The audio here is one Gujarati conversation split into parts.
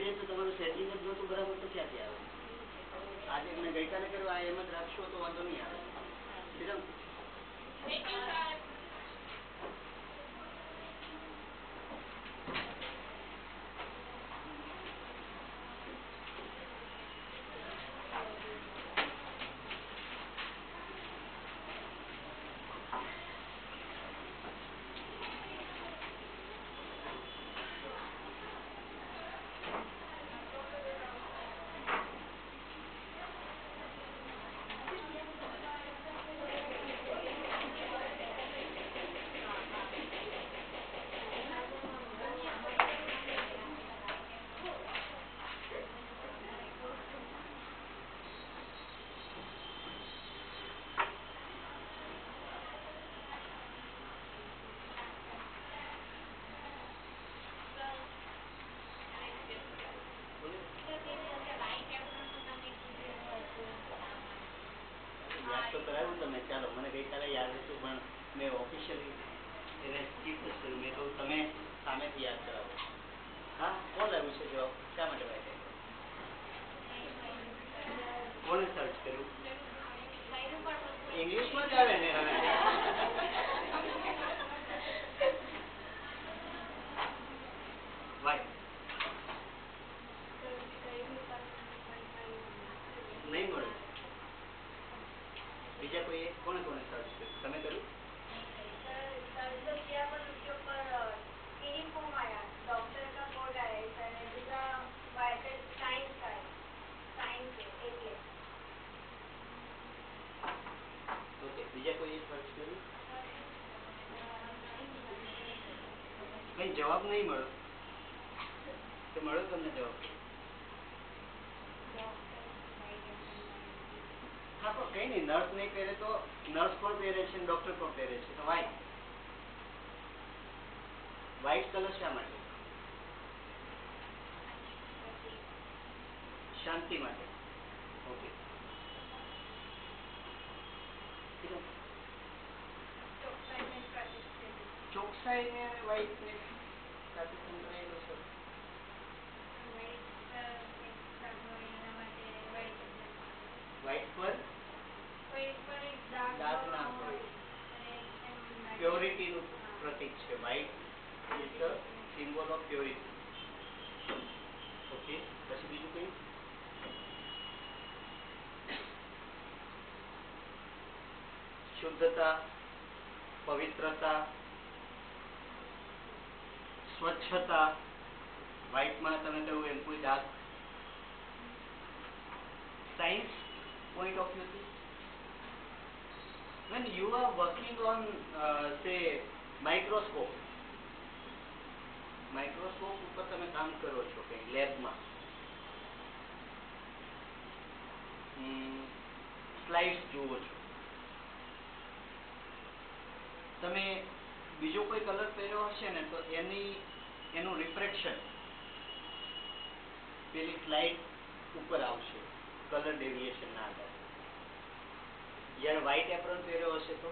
રીતે તો તમારું સેટિંગ જ નહોતું બરાબર તો ક્યાંથી આવે? આજે મેં ગઈકાલે કર્યું આ એમ જ રાખશો તો વાંધો નહીં આવે. ચાલો મને ગઈકાલે યાદ હતું પણ મેં ઓફિશિયલી એને સ્કીપ જ કર્યું. મેં કહ્યું તમે સામેથી યાદ કરાવો. હા કોણ લાવ્યું છે જવાબ? શા માટે વાંચે? કોને સર્ચ કર્યું? ઇંગ્લિશમાં જ આવે ને હવે. વાય નહીં મળે. બીજા કોઈ કોને કોને સર્ચ કર્યું? તમે કર્યું? ઓકે બીજા કોઈ સર્ચ કર્યું? કઈ જવાબ નહીં મળ્યો. તો મળ્યો તમને જવાબ? હા પણ કઈ નહીં, નર્સ નહીં પહેરે તો નર્સ પણ પહેરે છે, ડોક્ટર પણ પહેરે છે. તો વ્હાઈટ વ્હાઈટ કલર શા માટે? શાંતિ માટે. ઓકે ચોકસાઈ ને વ્હાઈટ ને સાથે સંકળાયેલો છે. વ્હાઈટ પર ડાર્ક ના હોય. પ્યોરિટી નું પ્રતીક છે. White is the symbol of purity. Okay પછી બીજું કઈ? શુદ્ધતા, પવિત્રતા, સ્વચ્છતા. વ્હાઈટમાં તમે કહ્યું એમ કોઈ dark science point of view થી when you are working on say microscope ઉપર તમે કામ કરો છો કે લેબમાં સ્લાઇડ્સ જુઓ છો, તમે બીજો કોઈ કલર પહેર્યો હશે ને તો એનું રિફ્રેક્શન પેલી સ્લાઇડ ઉપર આવશે કલર ડેવિએશન ના આધારે. જ્યારે વ્હાઈટ એપ્રન પહેર્યો હશે તો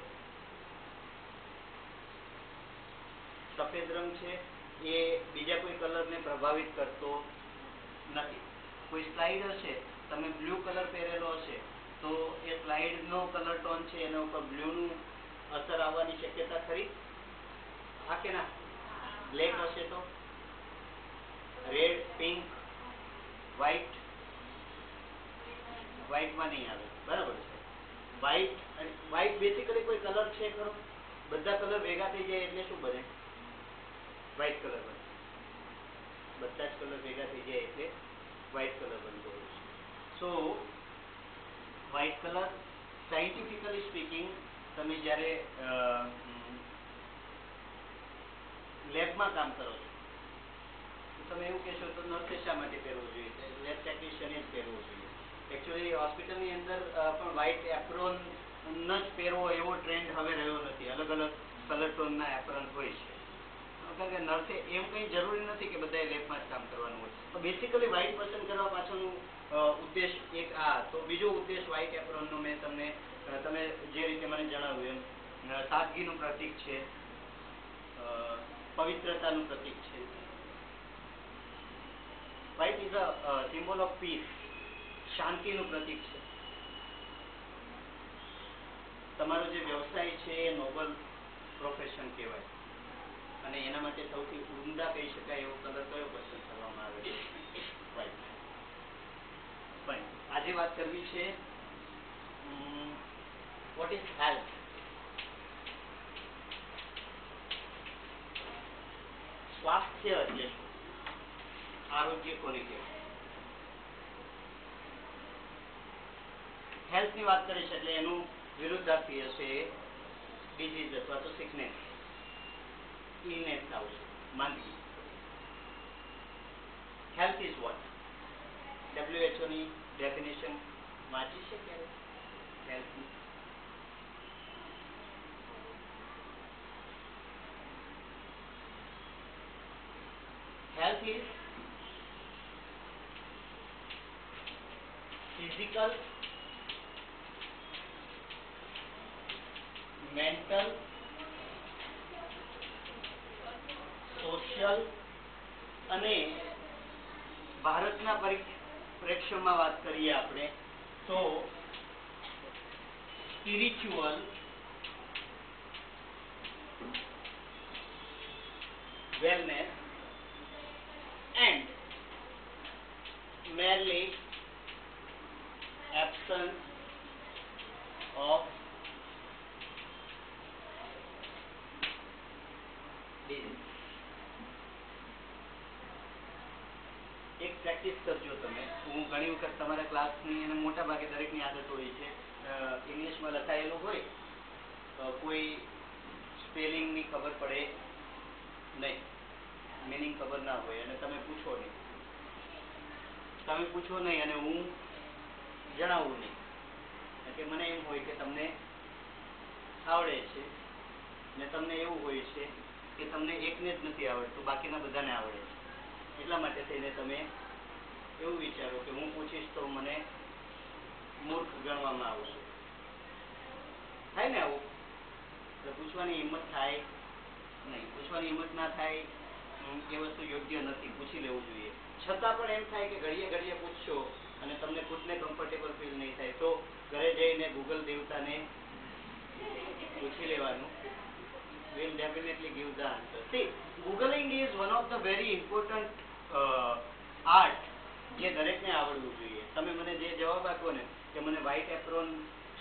સફેદ રંગ છે એ બીજા કોઈ કલરને પ્રભાવિત કરતો નથી. કોઈ સ્લાઇડ હશે, તમે બ્લુ કલર પહેરેલો હશે તો એ સ્લાઇડનો કલર ટોન છે એના ઉપર બ્લુનું અસર આવવાની શક્યતા ખરી? હા કે ના? બ્લેક હશે તો રેડ, પિંક, વ્હાઈટમાં નહીં આવે. બરાબર છે. વ્હાઈટ બેસિકલી કોઈ કલર છે ખરો? બધા કલર ભેગા થઈ જાય એટલે શું બને? વ્હાઈટ કલર બને. બધા જ કલર ભેગા થઈ જાય એટલે વ્હાઈટ કલર બનતો હોય છે. સો વ્હાઈટ કલર સાયન્ટિફિકલી સ્પીકિંગ તમે જ્યારે લેબમાં કામ કરો છો તો તમે એવું કહેશો તો નર્સે શા માટે પહેરવું જોઈએ? લેબ ટેકનિશિયને જ પહેરવું જોઈએ. એકચ્યુઅલી હોસ્પિટલની અંદર પણ વ્હાઈટ એપ્રોન જ પહેરવો એવો ટ્રેન્ડ હવે રહ્યો નથી. અલગ અલગ કલર ટોનના એપ્રોન હોય છે. કારણ કે નર્સે એમ કંઈ જરૂરી નથી કે બધાએ લેબમાં જ કામ કરવાનું હોય. તો બેસિકલી વ્હાઈટ પસંદ કરવા પાછળનું ઉદ્દેશ એક આ. તો બીજો ઉદ્દેશ વ્હાઈટ એપ્રોનનો મેં તમે જે રીતે મને જણાવ્યું એમ સાદગીનું પ્રતીક છે, પવિત્રતાનું પ્રતીક છે. White is a symbol of peace, શાંતિનું પ્રતીક છે. તમારો જે વ્યવસાય છે એ નોબલ પ્રોફેશન કહેવાય અને એના માટે સૌથી ઉમદા કહી શકાય એવો કલર કયો પસંદ કરવામાં આવે છે? વ્હાઇટ. ફાઇન. આજે વાત કરવી છે વોટ ઇઝ હેલ્થ. સ્વાસ્થ્ય એટલે શું? આરોગ્ય કોને કહેવાય? હેલ્થની વાત કરીશ એટલે એનું વિરુદ્ધાર્થી હશે ડિઝીઝ અથવા તો સિકનેસ, ઇલનેસ આવશે, માંદગી. Health is what? WHO ની ડેફિનેશન વાંચી છે ક્યારે હેલ્થની? Health is physical, mental, social અને ભારતના પ્રેક્ષમાં વાત કરીએ આપણે તો spiritual, wellness and merely absence of disease. એક પ્રેક્ટિસ કરજો તમે. હું ઘણી વખત તમારા ક્લાસની અને મોટા ભાગે દરેકની આદત હોય છે ઇંગ્લિશમાં લખાયેલું હોય કોઈ સ્પેલિંગની ખબર પડે નહીં, મિનિંગ ખબર ના હોય અને તમે પૂછો નહીં અને હું જણાવું નહીં કે મને એમ હોય કે તમને આવડે છે ને તમને એવું હોય છે કે તમને એકને જ નથી આવડતું, બાકીના બધાને આવડે છે. એટલા માટે થઈને તમે એવું વિચારો કે હું પૂછીશ તો મને મૂર્ખ ગણવામાં આવશે. થાય ને આવું? તો પૂછવાની હિંમત થાય નહીં. પૂછવાની હિંમત ના થાય એ વસ્તુ યોગ્ય નથી, પૂછી લેવું જોઈએ. છતાં પણ એમ થાય કે ઘડીએ પૂછશો અને તમને ખુદને કમ્ફર્ટેબલ ફીલ નહીં થાય તો ઘરે જઈને ગૂગલ દેવતાને પૂછી લેવાનું. will definitely give the answer. See, googling is one of the very important art જે દરેકને આવડવું જોઈએ. તમે મને જે જવાબ આપો ને કે મને વ્હાઇટ એપ્રોન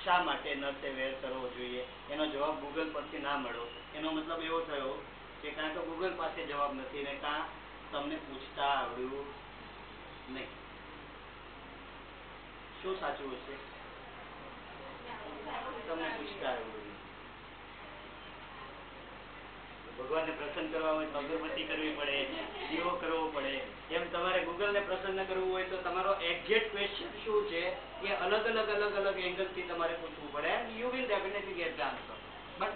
શા માટે નર્સે વેર કરવો જોઈએ, એનો જવાબ ગૂગલ પરથી ના મળો, એનો મતલબ એવો થયો કે કાં તો ગૂગલ પાસે જવાબ નથી ને કાં તમને પૂછતા આવડ્યું નહીં. શું સાચું હશે? તમને પૂછતા આવડ્યું. ભગવાનને પ્રસન્ન કરવા હોય તો અગરબત્તી કરવી પડે, દીવો કરવો પડે. એમ તમારે ગૂગલને પ્રસન્ન કરવું હોય તો તમારો એક્ઝેક્ટ ક્વેશ્ચન શું છે એ અલગ એંગલથી તમારે પૂછવું પડે and you will definitely get the answer. But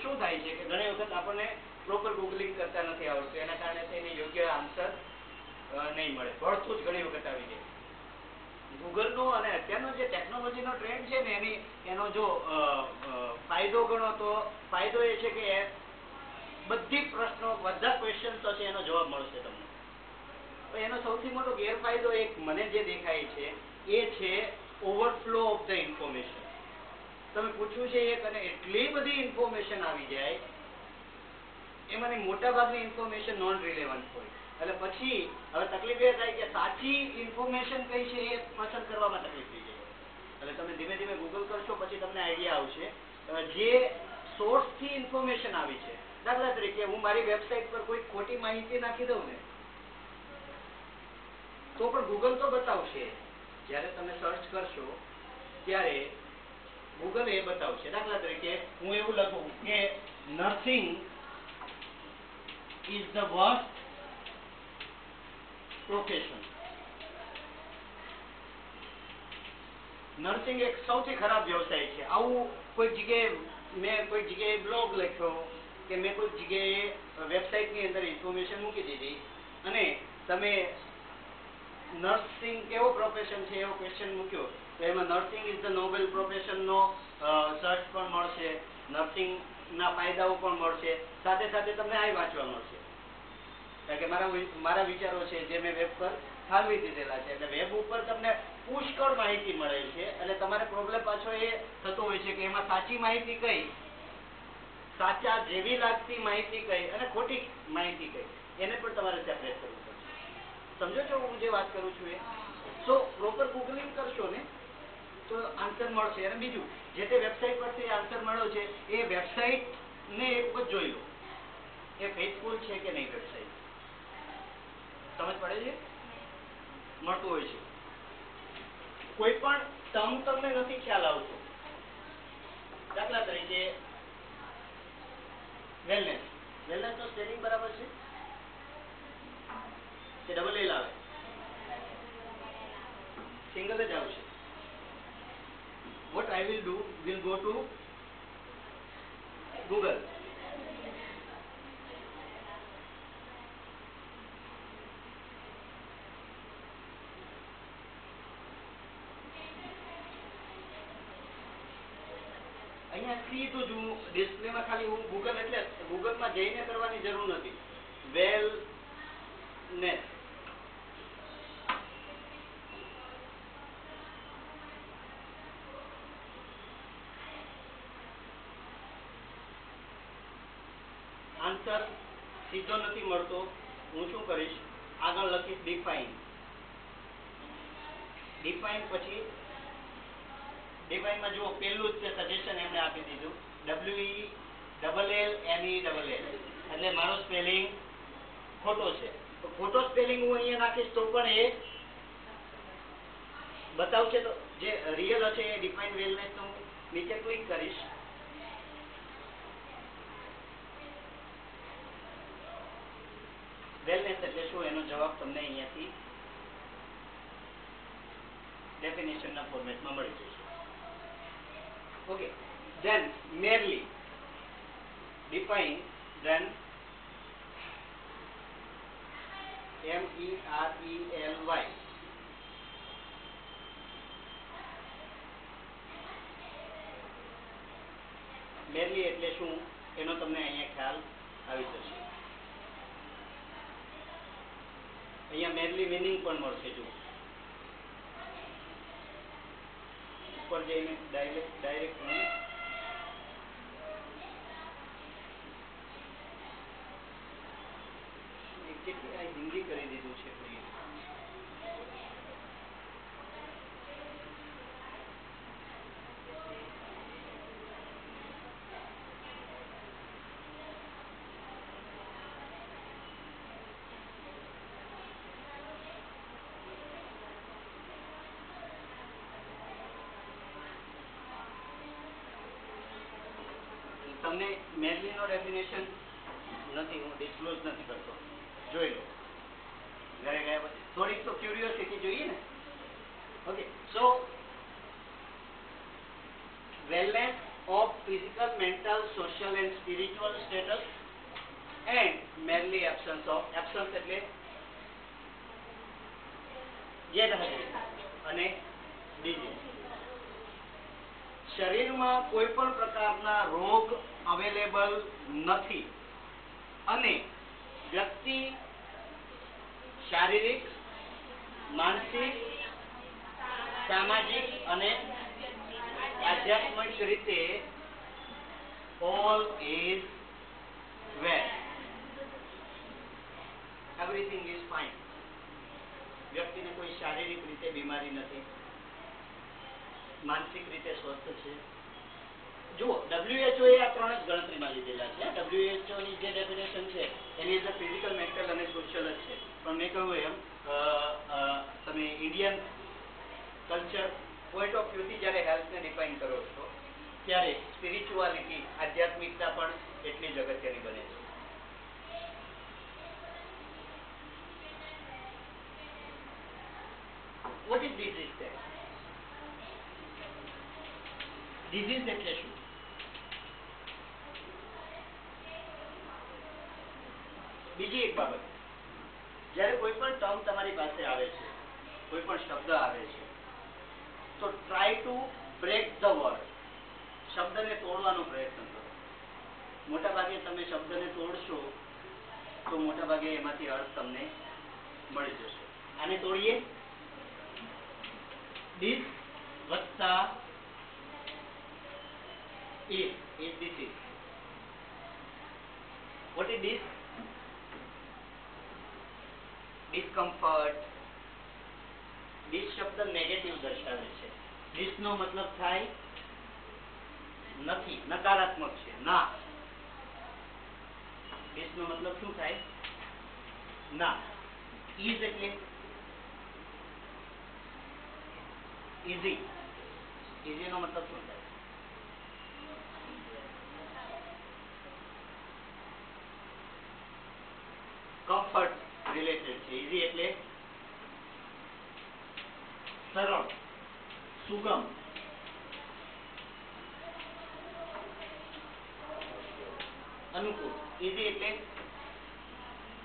શું થાય છે કે ઘણી વખત આપણને પ્રોપર ગૂગલિંગ કરતા નથી આવડતું, એના કારણે થઈને યોગ્ય આન્સર નહીં મળે. ભળતું જ ઘણી વખત આવી જાય. ગૂગલનો અને અત્યારનો જે ટેકનોલોજીનો ટ્રેન્ડ છે ને એનો જો ફાયદો ગણો તો ફાયદો એ છે કે બધી પ્રશ્નો, બધા ક્વેશ્ચન્સ છે એનો જવાબ મળશે તમને. એનો સૌથી મોટો ગેરફાયદો એક મને જે દેખાય છે એ છે ઓવરફ્લો ઓફ ધ ઇન્ફોર્મેશન. તમે પૂછ્યું છે એક અને એટલી બધી ઇન્ફોર્મેશન આવી જાય, એમાંની મોટા ભાગની ઇન્ફોર્મેશન નોન રિલેવન્ટ હોય. એટલે પછી હવે તકલીફ એ થાય કે સાચી ઇન્ફોર્મેશન કઈ છે એ પસંદ કરવામાં તકલીફ થઈ જાય. એટલે તમે ધીમે ધીમે ગૂગલ કરશો પછી તમને આઈડિયા આવશે જે સોર્સથી ઇન્ફોર્મેશન આવી છે. દાખલા તરીકે હું મારી વેબસાઇટ પર કોઈ ખોટી માહિતી નાખી દઉં ને તો પણ ગૂગલ તો બતાવશે. જ્યારે તમે સર્ચ કરશો ત્યારે ગૂગલ એ બતાવશે. દાખલા તરીકે હું એવું લખું કે nursing is the worst profession. Nursing એક સૌથી ખરાબ વ્યવસાય છે. આવું કોઈ જગ્યાએ મેં કોઈ જગ્યાએ બ્લોગ લખ્યો કે મેં કોઈ જગ્યાએ વેબસાઇટની અંદર ઇન્ફોર્મેશન મૂકી દીધી અને તમે નર્સિંગ કેવો પ્રોફેશન છે એવો ક્વેશ્ચન મૂક્યો તો એમાં નર્સિંગ ઇઝ ધ નોબેલ પ્રોફેશનનો સર્ચ પણ મળશે, નર્સિંગના ફાયદાઓ પણ મળશે, સાથે સાથે તમને આ વાંચવા મળશે. કારણ કે મારા વિચારો છે જે મેં વેબ પર ઠાલવી દીધેલા છે. એટલે વેબ ઉપર તમને પુષ્કળ માહિતી મળે છે. એટલે તમારે પ્રોબ્લેમ પાછો એ થતો હોય છે કે એમાં સાચી માહિતી કઈ, સાચા જેવી લાગતી માહિતી કઈ અને ખોટી માહિતી કઈ, એને પણ તમારે સેપરેટ કરવું પડશે. સમજો છો હું જે વાત કરું છું એ? તો પ્રોપર ગૂગલિંગ કરશો ને તો આન્સર મળશે. અને બીજું, જે તે વેબસાઇટ પરથી આન્સર મળ્યો છે એ વેબસાઇટ ને એક વખત જોઈ લો, એ ફેથફુલ છે કે નહીં વેબસાઇટ. સમજ પડે છે? મળતું હોય છે. કોઈ પણ ટર્મ તમને નથી ખ્યાલ આવતો, દાખલા તરીકે વેલનેસ. વેલનેસ નો સ્પેલિંગ બરાબર છે કે ડબલ એલ આવે? સિંગલ જ આવશે. What I will do, will go to Google. અહીંયા સીધું જ હું ડિસ્પ્લેમાં ખાલી હું ગૂગલ એટલે ગૂગલમાં જઈને કરવાની જરૂર નથી. વેલનેસ આન્સર સીધો નથી મળતો. હું શું કરીશ, આગળ લખીશ ડિફાઇન. ડિફાઇન પછી ડિફાઇનમાં જુઓ પહેલું જ સજેશન એમણે આપી દીધું, WELLNELL, એટલે મારો સ્પેલિંગ ખોટો છે. તો ખોટો સ્પેલિંગ હું અહીંયા નાખીશ તો પણ એ બતાવશે. તો જે રિયલ હશે એ ડિફાઇન વેલનેસ હું નીચે ક્લિક કરીશ. વેલનેસ એટલે શું એનો જવાબ તમને અહીંયાથી ડેફિનેશનના ફોર્મેટમાં મળી જશે. Okay, then merely define, then MERELY, merely એટલે શું એનો તમને અહીંયા ખ્યાલ આવી જશે. અહીંયા merely meaning પણ મળશે. જો ઉપર જઈને ડાયરેક્ટ હિન્દી કરી દીધું છે. તમને મેરલી નો ડેફિનેશન નથી, હું ડિસ્ક્લોઝ નથી કરતો, જોઈ લો ઘરે ગયા પછી. થોડીક તો ક્યુરિયોસિટી જોઈએ ને. Okay, so wellness of physical, mental, social and spiritual status and merely absence of, absence એટલે ગેરહાજરી અને disease. શરીરમાં કોઈ પણ પ્રકારના રોગ અવેલેબલ નથી અને વ્યક્તિ શારીરિક, માનસિક, સામાજિક અને આધ્યાત્મિક રીતે all is well, everything is fine. વ્યક્તિને કોઈ શારીરિક રીતે બીમારી નથી, માનસિક રીતે સ્વસ્થ છે. જુઓ, WHO એ આ ત્રણ જ ગણતરીમાં લીધેલા છે. WHO ની જે ડેફિનેશન છે એની અંદર ફિઝિકલ, મેન્ટલ અને સોશિયલ જ છે. પણ મેં કહ્યું એમ તમે ઇન્ડિયન કલ્ચર પોઈન્ટ ઓફ વ્યૂથી જ્યારે હેલ્થને ડિફાઇન કરો છો ત્યારે સ્પિરિચ્યુઆલિટી, આધ્યાત્મિકતા પણ એટલી જ અગત્યની બને છે. What is disease then? Disease એટલે શું? બીજી એક બાબત, જ્યારે કોઈ પણ ટર્મ તમારી પાસે આવે છે, કોઈ પણ શબ્દ આવે છે, તો try to break the word. શબ્દને તોડવાનો પ્રયત્ન કરો. મોટા ભાગે તમે શબ્દને તોડશો તો મોટા ભાગે એમાંથી અર્થ તમને મળી જશે. આને તોડીએ. This વત્તા is disease. What is this? Discomfort. This શબ્દ નેગેટિવ દર્શાવે છે. This નો મતલબ થાય નથી, નકારાત્મક છે, ના. This નો મતલબ શું થાય? ના. Is એટલે easy. Easy નો મતલબ શું થાય? કમ્ફર્ટ રિલેટેડ છે. easy એટલે સરળ, સુગમ. અનુકૂળ. easy એટલે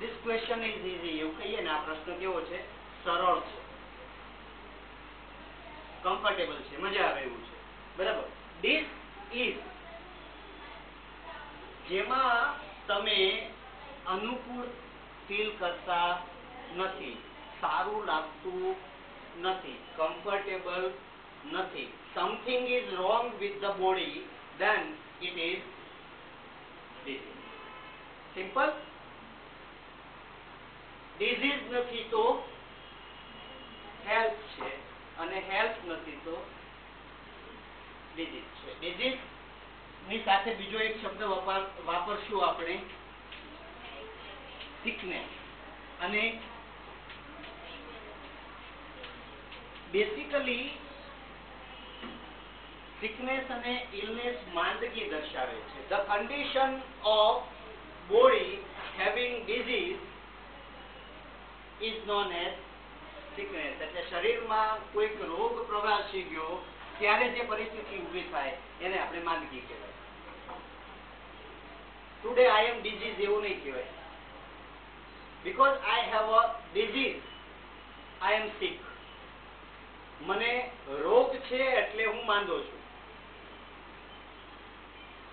this question is easy એવું કહીએ ને, આ પ્રશ્ન કેવો છે? સરળ છે, કમ્ફર્ટેબલ છે, મજા આવે એવું છે. બરાબર. this is જેમાં તમે અનુકૂળ ફીલ કરતા નથી, સારું લાગતું નથી, કમ્ફર્ટેબલ નથી. something is wrong with the body, then it is disease. simple. disease નથી તો health છે, અને health નથી તો disease છે. disease ની સાથે બીજો એક શબ્દ વાપરશું આપણે, sickness. અને બેસિકલી sickness અને illness માંદગી દર્શાવે છે. the condition of body having disease is known as sickness. એટલે શરીરમાં કોઈક રોગ પ્રવાસી ગયો ત્યારે જે પરિસ્થિતિ ઊભી થાય એને આપણે માંદગી કહેવાય. ટુડે આઈ એમ ડિઝીઝ એવું નહીં કહેવાય. because I have a disease, I am sick. મને રોગ છે એટલે હું માંદો છું.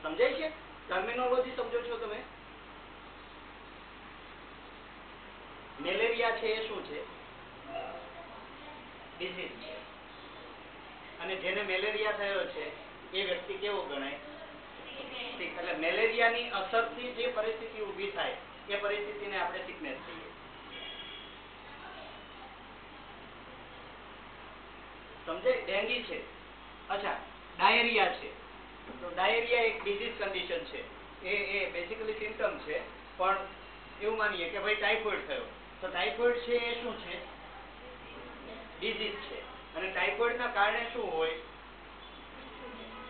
સમજાય છે? ટર્મિનોલોજી સમજો છો તમે? મેલેરિયા છે એ શું છે? ડિઝીઝ છે. અને જેને મેલેરિયા થયો છે એ વ્યક્તિ કેવો ગણાય? એટલે મેલેરિયાની અસરથી જે પરિસ્થિતિ ઊભી થાય એ પરિસ્થિતિને આપણે સિકનેસ કહીએ. સમજે? ડેન્ગી છે, અચ્છા ડાયરિયા છે, તો ડાયરિયા એક ડિઝીઝ કન્ડિશન છે. એ બેસિકલી સિમ્પટમ છે. પણ એવું માનીએ કે ભાઈ ટાઇફોઇડ થયો, તો ટાઇફોઇડ છે એ શું છે? ડિઝીઝ છે. અને ટાઇફોઇડના કારણે શું હોય?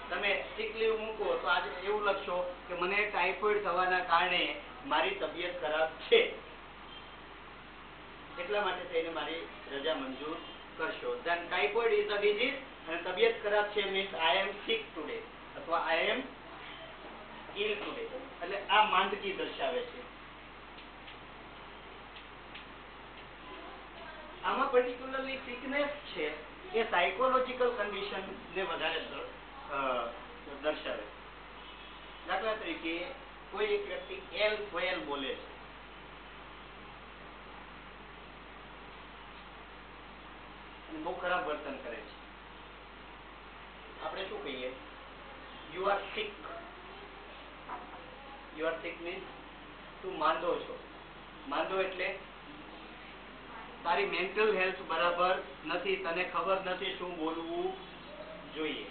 તમે સિક લીવ મૂકો તો આજે એવું લખશો કે મને ટાઇફોઇડ થવાના કારણે મારી તબિયત ખરાબ છે, એટલા માટે થઈને મારી રજા મંજૂર કરશો. Then typhoid is a disease અને તબિયત ખરાબ છે મીન્સ આઈ એમ સિક ટુડે અથવા આઈ એમ ઇલ ટુડે. એટલે આ માંદગી દર્શાવે છે. આમાં પર્ટિક્યુલરલી સિકનેસ છે એ સાયકોલોજીકલ કન્ડિશન ને વધારે દર્શાવે. દાખલા તરીકે કોઈ એક વ્યક્તિ એલ ફેલ બોલે છે, બહુ ખરાબ વર્તન કરે છે, આપણે શું કહીએ? You are sick. You are sick means તું માંદો છો. માંદો એટલે તારી મેન્ટલ હેલ્થ બરાબર નથી, તને ખબર નથી શું બોલવું જોઈએ,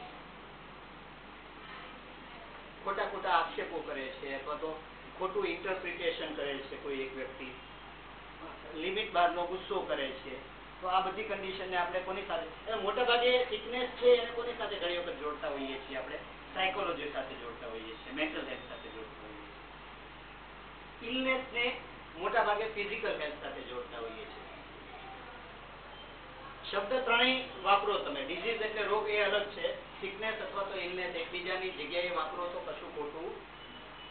ખોટા ખોટા આક્ષેપો કરે છે અથવા તો ખોટું ઇન્ટરપ્રિટેશન કરે છે કોઈ એક વ્યક્તિ, લિમિટ બહારનો ગુસ્સો કરે છે. તો આ બધી કન્ડિશનને આપણે કોની સાથે, મોટા ભાગે સિકનેસ છે એને કોની સાથે ઘણી વખત જોડતા હોઈએ છીએ? આપણે સાયકોલોજી સાથે જોડતા હોઈએ છીએ, મેન્ટલ હેલ્થ સાથે જોડતા હોઈએ છીએ. ઇલનેસને મોટા ભાગે ફિઝિકલ હેલ્થ સાથે જોડતા હોઈએ છીએ. શબ્દ ત્રણેય વાપરો તમે. ડિઝીઝ એટલે રોગ એ અલગ છે, સિકનેસ અથવા તો ઇલનેસ એકબીજાની જગ્યાએ વાપરો તો કશું ખોટું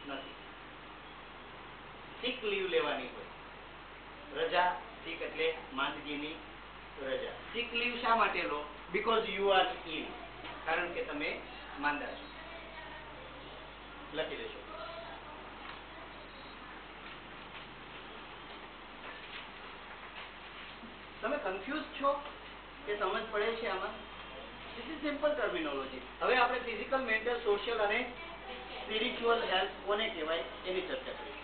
નથી. સિક લીવ લેવાની હોય, રજા. સિક એટલે માંદગીની રજા. સિક લીવ શા માટે લો? બીકોઝ યુ આર ઇલ, કારણ કે તમે માંદા છો. લખી દેશો. તમે કન્ફ્યુઝ છો કે સમજ પડે છે આમાં? This is simple terminology. હવે આપણે ફિઝિકલ, મેન્ટલ, સોશિયલ અને સ્પિરિચ્યુઅલ હેલ્થ કોને કહેવાય એની ચર્ચા કરીશું.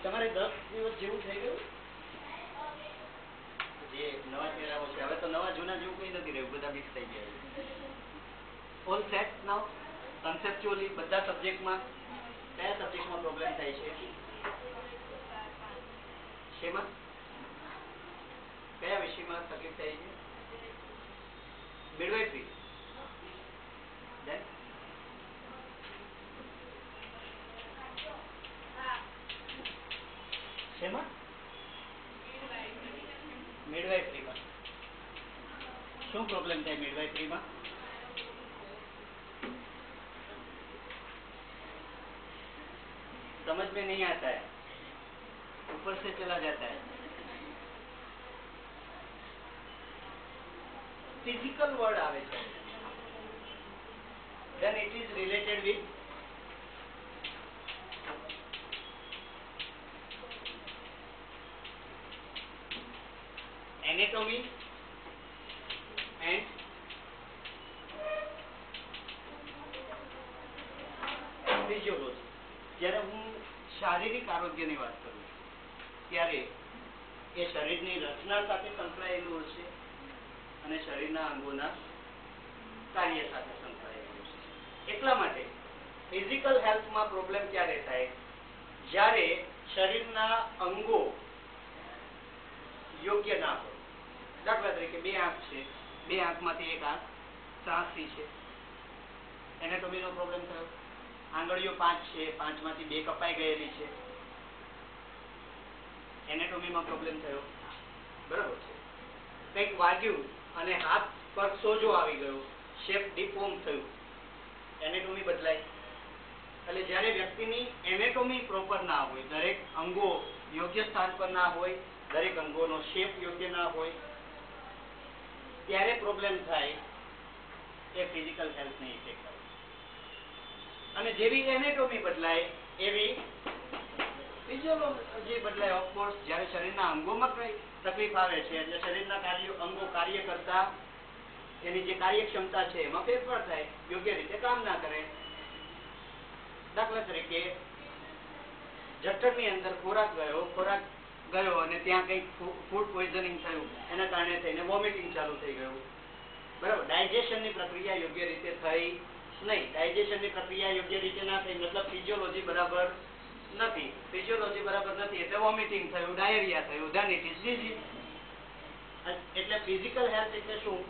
તમારે 10 દિવસ જેવું થઈ ગયું? જે નવા ચહેરાઓ છે હવે તો નવા જૂના જેવું કઈ નથી રહ્યું, બધા મિક્સ થઈ ગયા. ઓલ સેટ નાઉ કન્સેપ્ચ્યુઅલી બધા સબ્જેક્ટમાં કયા સબ્જેક્ટમાં પ્રોબ્લેમ થાય છે? શેમાં કયા વિષયમાં તકલીફ થાય છે? મિડવાઇફરી. શેમાં? मिडवाइफरी शू प्रॉब्लम है मिडवाइफरी में? समझ में नहीं आता है, ऊपर से चला जाता है. फिजिकल वर्ड आवे छे, then it is related with anatomy and physiology. જ્યારે હું શારીરિક આરોગ્યની વાત કરું છું ત્યારે એ શરીરની રચના સાથે સંકળાયેલું હશે અને શરીરના અંગોના કાર્ય સાથે સંકળાયેલું હશે. એટલા માટે ફિઝિકલ હેલ્થમાં પ્રોબ્લેમ ક્યારે થાય? જ્યારે શરીરના અંગો યોગ્ય ના હોય. દાખલા તરીકે બે આંખ છે, બે આંખમાંથી એક આંખ ત્રાંસી છે, એનાટોમીનો પ્રોબ્લેમ થયો. આંગળીઓ 5 છે, 5માંથી 2 કપાઈ ગયેલી છે, એનાટોમીમાં પ્રોબ્લેમ થયો. બરાબર છે. કંઈક વાગ્યું અને હાથ પર સોજો આવી ગયો, શેપ ડિફોર્મ થયું, એનાટોમી બદલાય. એટલે જ્યારે વ્યક્તિની એનાટોમી પ્રોપર ના હોય, દરેક અંગો યોગ્ય સ્થાન પર ના હોય, દરેક અંગોનો શેપ યોગ્ય ના હોય, ત્યારે પ્રોબ્લેમ થાય એ ફિઝિકલ હેલ્થને ઇફેક્ટ કરે. અને જેવી એનાટોમી બદલાય એવી ફિઝિયોલોજી બદલાય. ઓફકોર્સ જ્યારે શરીરના અંગોમાં કઈ તકલીફ આવે છે એટલે શરીરના અંગો કાર્ય કરતા એની જે કાર્યક્ષમતા છે એમાં ફેરફાર થાય, યોગ્ય રીતે કામ ના કરે. દાખલા તરીકે જઠરની અંદર ખોરાક ગયો અને ત્યાં કંઈક ફૂડ પોઈઝનિંગ થયું, એના કારણે થઈને વોમિટિંગ ચાલુ થઈ ગયું. બરાબર. ડાયજેશનની પ્રક્રિયા યોગ્ય રીતે થઈ નહીં. ડાયજેશનની પ્રક્રિયા યોગ્ય રીતે ના થઈ મતલબ ફિઝિયોલોજી બરાબર નથી. ફિઝિયોલોજી બરાબર નથી એટલે વોમિટિંગ થયું, ડાયરિયા થયું, ધેન ઇટ ઇઝ ડિઝીઝ. એટલે ફિઝિકલ હેલ્થ એટલે શું?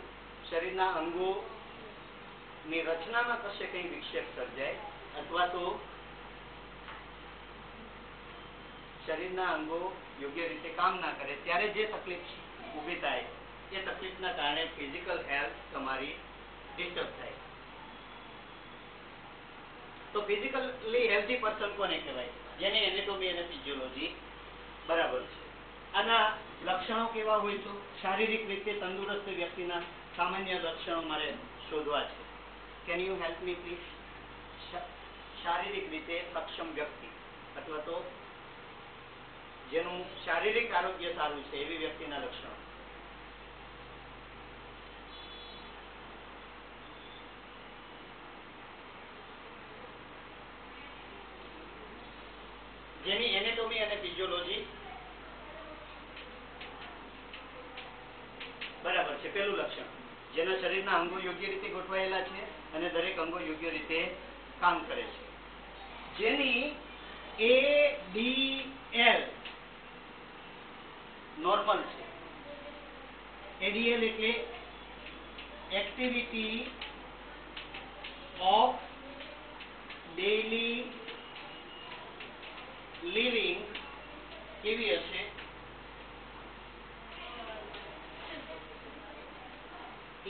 શરીરના અંગોની રચનામાં કશે કંઈ વિક્ષેપ સર્જાય અથવા તો શરીરના અંગો યોગ્ય રીતે કામ ના કરે ત્યારે જે તકલીફ ઊભી થાય એ તકલીફના કારણે ફિઝિકલ હેલ્થ તમારી ડિસ્ટર્બ થાય. તો ફિઝિકલી હેલ્ધી પર્સન કોને કહેવાય? જેને એનાટોમી અને ફિઝિયોલોજી બરાબર છે. આના લક્ષણો કેવા હોય તો? શારીરિક રીતે તંદુરસ્ત વ્યક્તિના સામાન્ય લક્ષણો મારે શોધવા છે. Can you help me please? શારીરિક રીતે સક્ષમ વ્યક્તિ અથવા તો જેનું શારીરિક આરોગ્ય સારું છે એવી વ્યક્તિના લક્ષણો. જેની એનાટોમી અને ફિઝિયોલોજી બરાબર છે. પેલું લક્ષણ, જેના શરીરના અંગો યોગ્ય રીતે ગોઠવાયેલા છે અને દરેક અંગો યોગ્ય રીતે કામ કરે છે. જેની ADL નોર્મલ છે. ADL એટલે એક્ટિવિટી ઓફ ડેઇલી લિવિંગ કેવી હશે?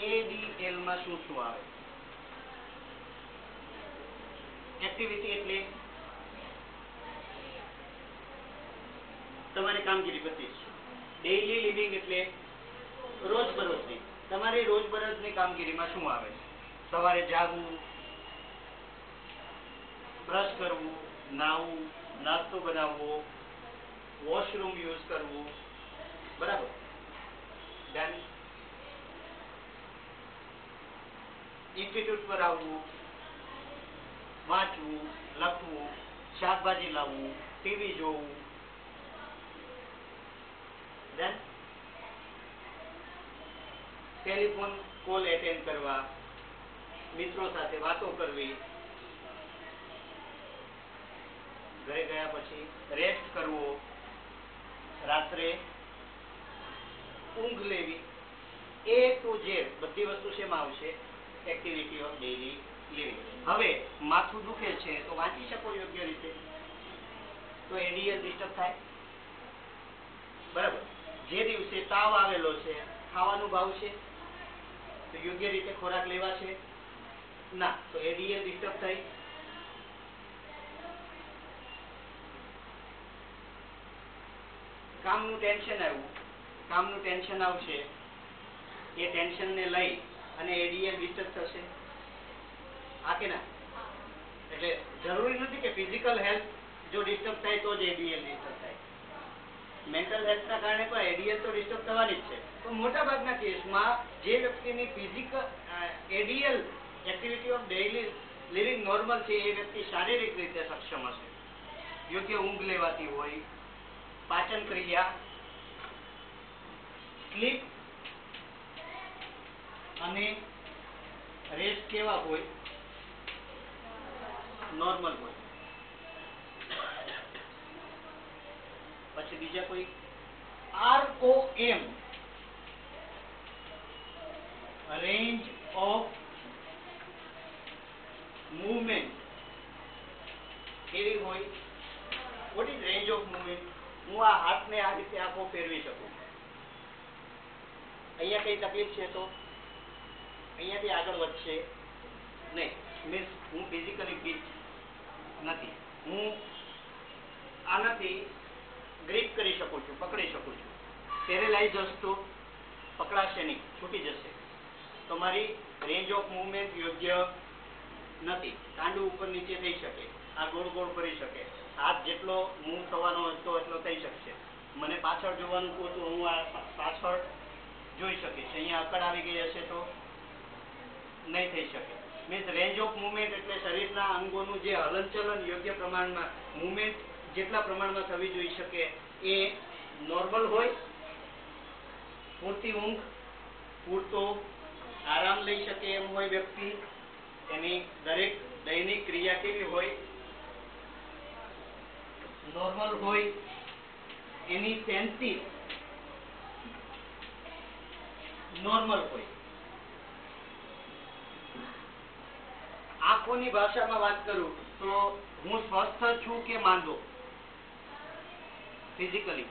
ADL માં શું શું આવે? એક્ટિવિટી એટલે તમારી કામગીરી બધી છે. ડેઇલી લિવિંગ એટલે રોજબરોજની તમારી રોજબરોજની કામગીરીમાં શું આવે છે? સવારે જાગવું, બ્રશ કરવું, નાહવું, નાસ્તો બનાવવો, વોશરૂમ યુઝ કરવું. બરાબર. ધેન ઇન્સ્ટિટ્યૂટ પર આવવું, વાંચવું, લખવું, શાકભાજી લાવવું, ટીવી જોવું, ટેલિફોન કોલ એટેન્ડ કરવા, મિત્રો સાથે વાતો કરવી, ઘરે ગયા પછી રેસ્ટ કરવો, રાત્રે ઊંઘ લેવી, એ ટુ ઝેડ બધી વસ્તુ શેમાં આવશે? Activity of daily living. હવે માથું દુખે છે તો વાંચી શકો યોગ્ય રીતે, તો એડીએલ ડિસ્ટર્બ થાય. બરાબર. જે દિવસે તાવ આવેલો છે, ખાવાનું ભાવશે તો યોગ્ય રીતે ખોરાક લેવાશે ના, તો એડીએલ ડિસ્ટર્બ થઈ. કામનું ટેન્શન આવ્યું, કામનું ટેન્શન આવશે, એ ટેન્શનને લઈ અને એડીએલ ડિસ્ટર્બ થશે. હા કે ના? એટલે જરૂરી નથી કે ફિઝિકલ હેલ્થ જો ડિસ્ટર્બ થાય તો જ એડીએલ ડિસ્ટર્બ થાય. મેન્ટલ હેલ્થના કારણે પણ એડીએલ તો ડિસ્ટર્બ થવાની જ છે. તો મોટા ભાગના કેસમાં જે વ્યક્તિની physical ADL activity of daily living normal છે, એ વ્યક્તિ શારીરિક રીતે સક્ષમ હશે. યોગ્ય ઊંઘ લેવાતી હોય, પાચન ક્રિયા, સ્લીપ અને રેસ્ટ કેવા હોય? નોર્મલ હોય. પછી બીજા કોઈ ROM, રેન્જ ઓફ મૂવમેન્ટ કેવી હોય? What is range of movement? હું આ હાથને આ રીતે આખો ફેરવી શકું, અહીંયા કઈ તકલીફ છે તો અહીંયાથી આગળ વધશે નહીં. મીન્સ હું ફિઝિકલી ફિટ નથી, હું આનાથી ગ્રીપ કરી શકું છું, પકડી શકું છું. પેરેલાઇઝ હશો પકડાશે નહીં, છૂટી જશે. તો મારી રેન્જ ઓફ મૂવમેન્ટ યોગ્ય નથી. કાંડું ઉપર નીચે થઈ શકે, આ ગોળ ગોળ કરી શકે, હાથ જેટલો મૂવ થવાનો હતો એટલો થઈ શકશે. મને પાછળ જોવાનું કહું તો હું આ પાછળ જોઈ શકીશ. અહીંયા અકડ આવી ગઈ હશે તો નહીં થઈ શકે. મીન્સ રેન્જ ઓફ મૂવમેન્ટ એટલે શરીરના અંગોનું જે હલનચલન યોગ્ય પ્રમાણમાં મૂવમેન્ટ જેટલા પ્રમાણમાં થવી જોઈ શકે એ નોર્મલ હોય. પૂરતી ઊંઘ, પૂરતો આરામ લઈ શકે એમ હોય વ્યક્તિ, એની દરેક દૈનિક ક્રિયા કેવી હોય? નોર્મલ હોય. એની સેન્સીસ નોર્મલ હોય. આંખોની ભાષામાં વાત કરું તો હું સ્વસ્થ છું કે માંદો ફિઝિકલી?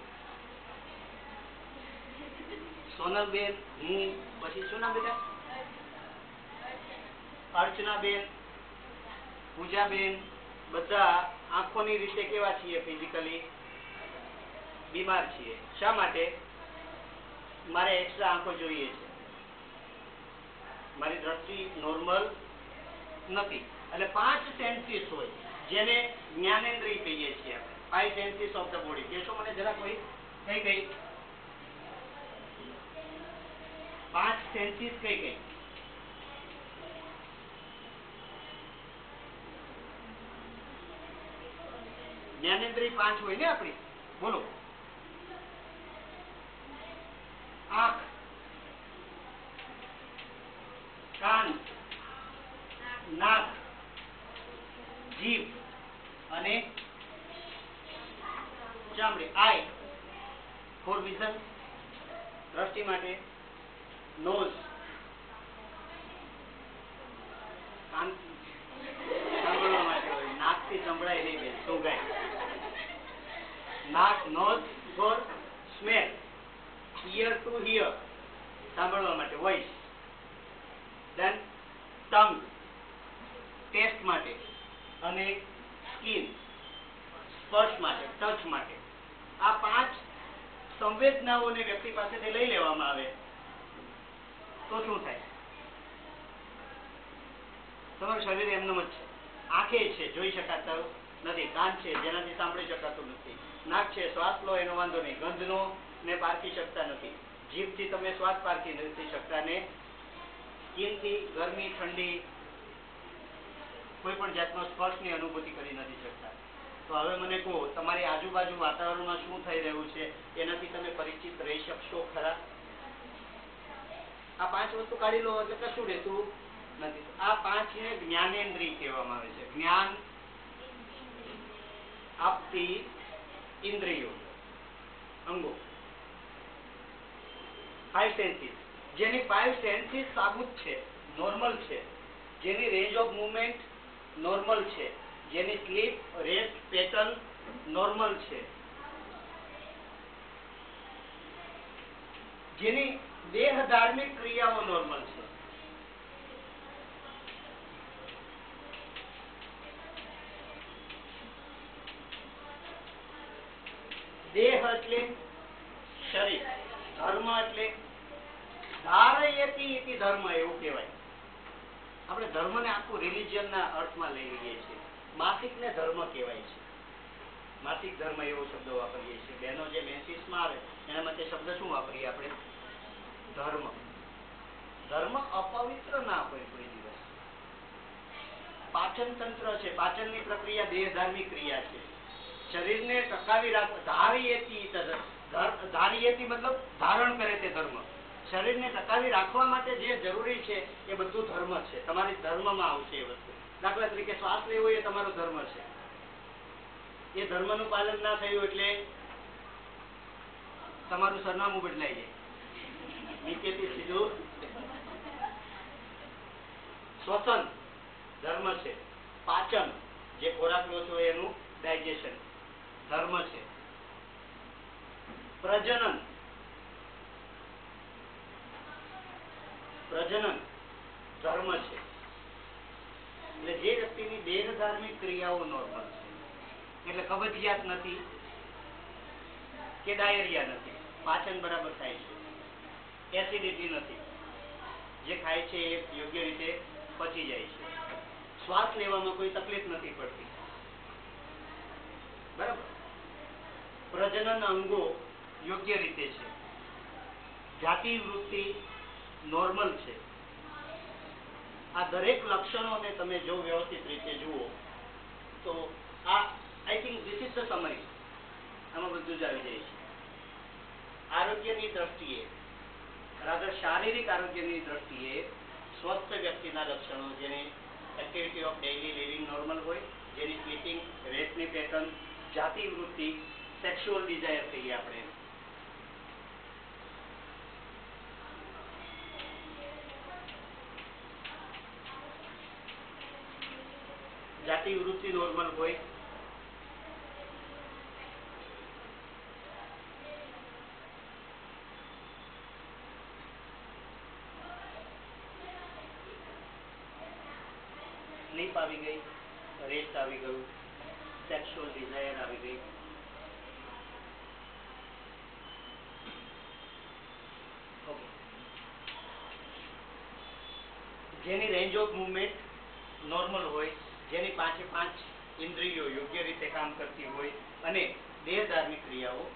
સોનલબેન, હું, પછી શું નામ બેટા? અર્ચનાબેન, પૂજાબેન, બધા આંખોની રીતે કેવા છીએ? ફિઝિકલી બીમાર છીએ. શા માટે? મારે એક્સ્ટ્રા આંખો જોઈએ છે, મારી દ્રષ્ટિ નોર્મલ નથી. એટલે 5 સેન્સીસ હોય જેને જ્ઞાનેન્દ્રિય કહીએ છીએ આપણે. 5 સેન્સીસ ઓફ ધ બોડી. કહેશો મને જરા કોઈ? કઈ કઈ 5 સેન્સીસ કઈ કઈ? જ્ઞાનેન્દ્રિય 5 હોય ને આપણી? બોલો. આંખ, કાન, નાક, જીભ અને ચામડી. આઈ ફોર વિઝન, દ્રષ્ટિ માટે. નોઝ, કાન સાંભળવા માટે હોય, નાકથી સંભળાય નહીં બેન, સુંઘાય. નાક, nose for smell. ear to hear, સાંભળવા માટે, વોઇસ. ધેન ટંગ, ટેસ્ટ માટે. અને સ્કિન, સ્પર્શ માટે, ટચ માટે. આ 5 સંવેદનાઓને વ્યક્તિ પાસેથી લઈ લેવામાં આવે તો શું થાય? તમારું શરીર એમનું જ છે. આંખે છે, જોઈ શકાતું નથી. કાન છે, જેનાથી સાંભળી શકાતું નથી. નાક છે, શ્વાસ લો એનો વાંધો નહીં, ગંધનો ને પારખી શકતા નથી. જીભથી તમે સ્વાદ પારખી નથી શકતા. ને સ્કિનથી ગરમી, ઠંડી, કોઈ પણ જાતનો સ્પર્શની અનુભૂતિ કરી નથી શકતા. તો હવે મને કહો, તમારી આજુબાજુ વાતાવરણમાં શું થઈ રહ્યું છે એનાથી તમે પરિચિત રહી શકશો ખરા? આ 5 વસ્તુ કાઢી લો એટલે કશું રહેતું નથી. આ 5 ને જ્ઞાનેન્દ્રિય કહેવામાં આવે છે. જ્ઞાન આપતી ઇન્દ્રિયો, અંગો, 5 સેન્સીસ. જેની 5 સેન્સીસ સાબુત છે, નોર્મલ છે, જેની રેન્જ ઓફ મૂવમેન્ટ નોર્મલ છે, જેની સ્લીપ રેસ્ટ પેટર્ન નોર્મલ છે, જેની દેહ ધાર્મિક ક્રિયાઓ નોર્મલ છે. દેહ એટલે શરીર, ધર્મ એટલે ધારયતિ ઇતિ ધર્મ, એવું કહેવાય. આપણે ધર્મને આખું રિલિજિયન ના અર્થમાં લઈ લઈએ છીએ. માસિક ને ધર્મ કહેવાય છે. માસિક ધર્મ એવો શબ્દ વાપરીએ છીએ. બહેનો જે મેન્સિસમાં આવે એના માટે શબ્દ શું વાપરીએ આપણે? ધર્મ. ધર્મ અપવિત્ર ના હોય કોઈ દિવસ. પાચન તંત્ર છે, પાચનની પ્રક્રિયા દેહ ધાર્મિક ક્રિયા છે. શરીરને ટકાવી રાખવા, ધારયતિ મતલબ ધારણ કરે તે ધર્મ. શરીરને ટકાવી રાખવા માટે જે જરૂરી છે એ બધું ધર્મ છે. તમારી ધર્મમાં આવશે એ વસ્તુ. દાખલા તરીકે શ્વાસ લેવો એ તમારો ધર્મ છે. એ ધર્મનું પાલન ના થયું એટલે તમારું સરનામું બદલાઈ જાય. નીચેથી સીધું. શ્વસન ધર્મ છે. પાચન, જે ખોરાક લો છો એનું ડાયજેશન ધર્મ છે. પ્રજનન, પ્રજનન ધર્મ છે. એટલે જે વ્યક્તિની દેહ ધાર્મિક ક્રિયાઓ નોર્મલ છે, એટલે કબજિયાત નથી કે ડાયરિયા નથી, પાચન બરાબર થાય છે, એસિડિટી નથી, જે ખાય છે એ યોગ્ય રીતે પચી જાય છે, શ્વાસ લેવામાં કોઈ તકલીફ નથી પડતી, બરાબર. પ્રજનન અંગો યોગ્ય રીતે છે, જાતિ વૃત્તિ નોર્મલ છે. આ દરેક લક્ષણોને તમે જો વ્યવસ્થિત રીતે જુઓ તો આ I think this is the summary. આમાં બધું જ આવી જાય છે. આરોગ્યની દ્રષ્ટિએ, રાધર શારીરિક આરોગ્યની દ્રષ્ટિએ સ્વસ્થ વ્યક્તિના લક્ષણો, જેની activity of daily living normal હોય, જેની સ્લીપિંગ રેસ્ટની પેટર્ન, જાતિ વૃત્તિ, સેક્સ્યુઅલ ડિઝાયર કહીએ આપણે, જાતિ વૃત્તિ નોર્મલ હોય, સ્લીપ આવી ગઈ, રેસ્ટ આવી ગયું, સેક્સ્યુઅલ ડિઝાયર આવી ગઈ. ઓકે. જેની રેન્જ ઓફ મૂવમેન્ટ નોર્મલ હોય, જેની 5 ઇન્દ્રિયો યોગ્ય રીતે કામ કરતી હોય અને દેહ ધાર્મિક ક્રિયાઓ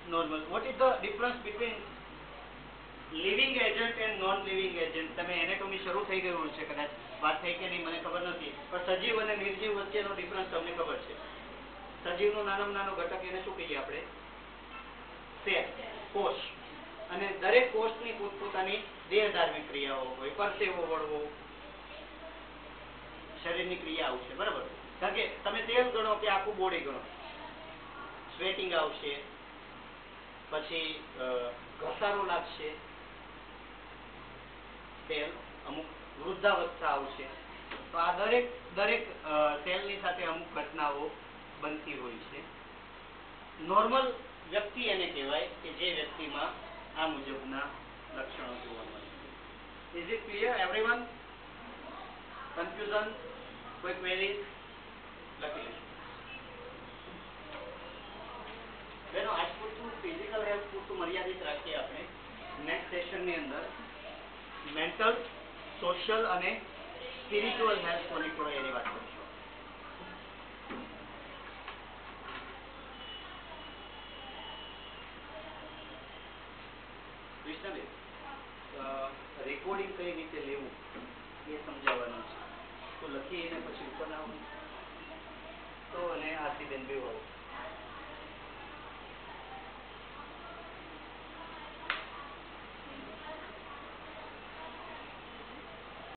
normal. What is the difference between living agent and non living agent? તમે એનેટોમી શરૂ થઈ ગયું છે, કદાચ વાત થઈ કે નહીં મને ખબર નથી, પણ સજીવ અને નિર્જીવ વચ્ચેનો ડિફરન્સ તમને ખબર છે. સજીવનો નાનામાં નાનો ઘટક એને શું કહીએ આપણે? સેલ, કોષ. અને દરેક કોષની પોતપોતાની દેહ ધાર્મિક ક્રિયાઓ હોય. પરસેવો વળવો, શરીરની ક્રિયા આવશે, બરાબર. કારણ કે તમે તેલ ગણો કે આખું બોડી ગણો, સ્વેટિંગ આવશે, પછી ઘસારો લાગશે, તેલ અમુક વૃદ્ધાવસ્થા આવશે. તો આ દરેક સેલની સાથે અમુક ઘટનાઓ બનતી હોય છે. નોર્મલ વ્યક્તિ એને કહેવાય કે જે વ્યક્તિમાં આ મુજબના લક્ષણો જોવા મળે. Is it clear everyone? Confusion? કોઈ ક્વેરી? લખી લેજો. બેનો આજ પૂરતું ફિઝિકલ હેલ્થ પૂરતું મર્યાદિત રાખીએ આપણે. નેક્સ્ટ સેશનની અંદર મેન્ટલ, સોશિયલ અને સ્પિરિચ્યુઅલ હેલ્થ કોની કોઈ એની વાત કરીશું. કૃષ્ણબેન, રેકોર્ડિંગ કઈ રીતે લેવું એ સમજાવવાનું છે. તો લખી એને પછી ઉપર આવો તો અને આરતીબેન બે આવો.